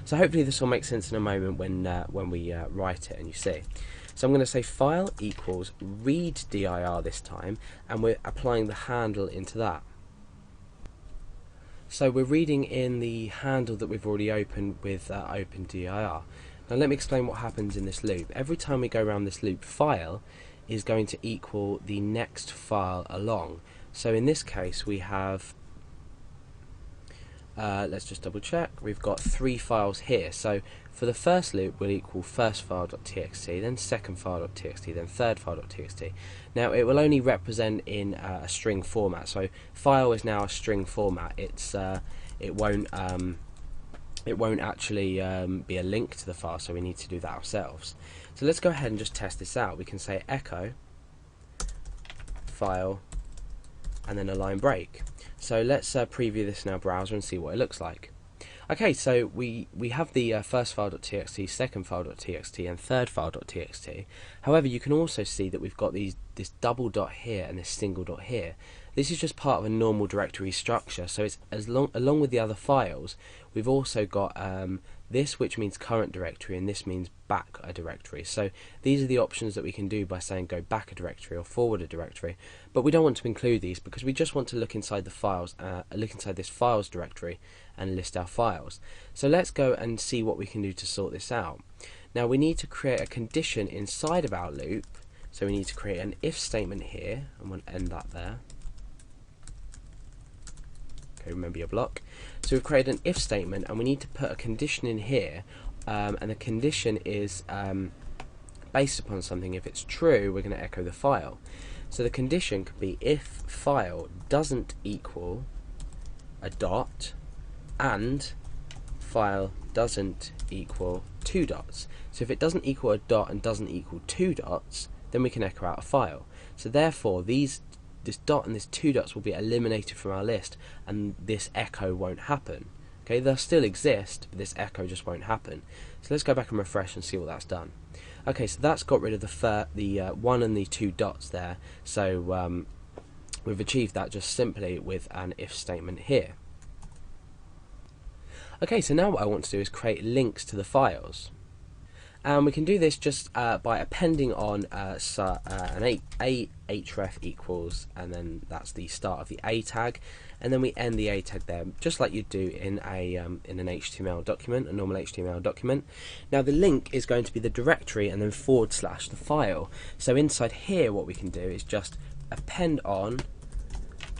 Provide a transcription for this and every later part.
So hopefully this will make sense in a moment when we write it and you see. So I'm going to say file equals read dir this time, and we're applying the handle into that. So we're reading in the handle that we've already opened with open dir. Now let me explain what happens in this loop. Every time we go around this loop, file is going to equal the next file along. So in this case we have, let's just double check, we've got 3 files here. So for the first loop we'll equal first file.txt, then second file.txt, then third file.txt. Now it will only represent in a string format, so file is now a string format. It won't actually be a link to the file, so we need to do that ourselves. So let's go ahead and just test this out. We can say echo file and then a line break. So let's preview this in our browser and see what it looks like. Okay, so we have the first file.txt, second file.txt and third file.txt. However, you can also see that we've got this double dot here and this single dot here. This is just part of a normal directory structure, so it's along with the other files, we've also got this, which means current directory, and this means back a directory. So these are the options that we can do by saying go back a directory or forward a directory, but we don't want to include these because we just want to look inside the files, look inside this files directory and list our files. So let's go and see what we can do to sort this out. Now we need to create a condition inside of our loop, so we need to create an if statement here, and we'll end that there. Remember your block. So we've created an if statement and we need to put a condition in here, and the condition is based upon something. If it's true, we're going to echo the file. So the condition could be if file doesn't equal a dot and file doesn't equal 2 dots. So if it doesn't equal a dot and doesn't equal 2 dots, then we can echo out a file. So therefore this dot and this 2 dots will be eliminated from our list, and this echo won't happen. Okay, they'll still exist, but this echo just won't happen. So let's go back and refresh and see what that's done. Okay, so that's got rid of the 1 and the 2 dots there. So we've achieved that just simply with an if statement here. Okay, so now what I want to do is create links to the files. And we can do this just by appending on an href equals, and then that's the start of the a tag, and then we end the a tag there, just like you'd do in an HTML document, a normal HTML document. Now the link is going to be the directory and then / the file. So inside here what we can do is just append on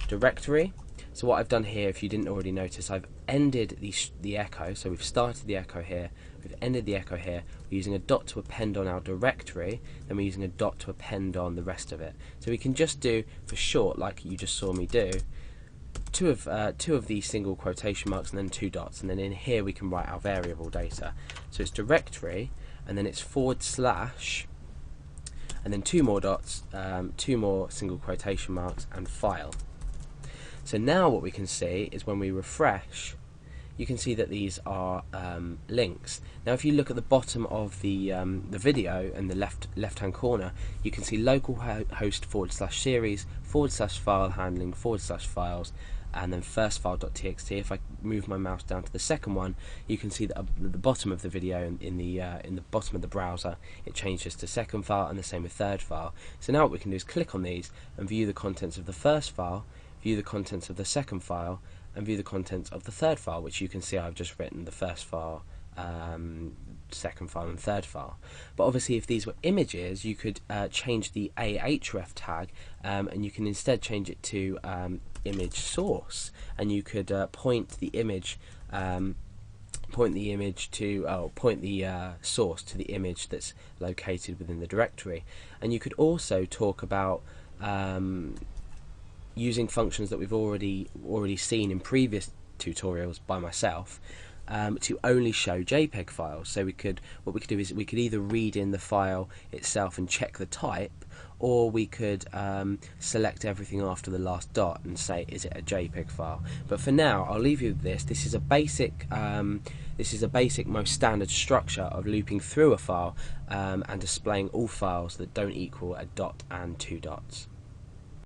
directory. So what I've done here, if you didn't already notice, I've ended the echo, so we've started the echo here, we've ended the echo here, we're using a dot to append on our directory, then we're using a dot to append on the rest of it. So we can just do, for short, like you just saw me do, two of these single quotation marks and then 2 dots, and then in here we can write our variable data. So it's directory, and then it's / and then 2 more dots, 2 more single quotation marks, and file. So now what we can see is when we refresh, you can see that these are links. Now if you look at the bottom of the video in the left-hand corner, you can see localhost /series /file handling /files, and then first file.txt. If I move my mouse down to the second one, you can see that at the bottom of the video, in the bottom of the browser, it changes to second file, and the same with third file. So now what we can do is click on these and view the contents of the first file, view the contents of the second file, and view the contents of the third file, which you can see I've just written the first file, second file and third file. But obviously if these were images, you could change the ahref tag, and you can instead change it to image source, and you could point the source to the image that's located within the directory. And you could also talk about using functions that we've already seen in previous tutorials by myself, to only show JPEG files. So what we could do is we could either read in the file itself and check the type, or we could select everything after the last dot and say, is it a JPEG file? But for now, I'll leave you with this. This is a basic, most standard structure of looping through a file and displaying all files that don't equal a dot and 2 dots.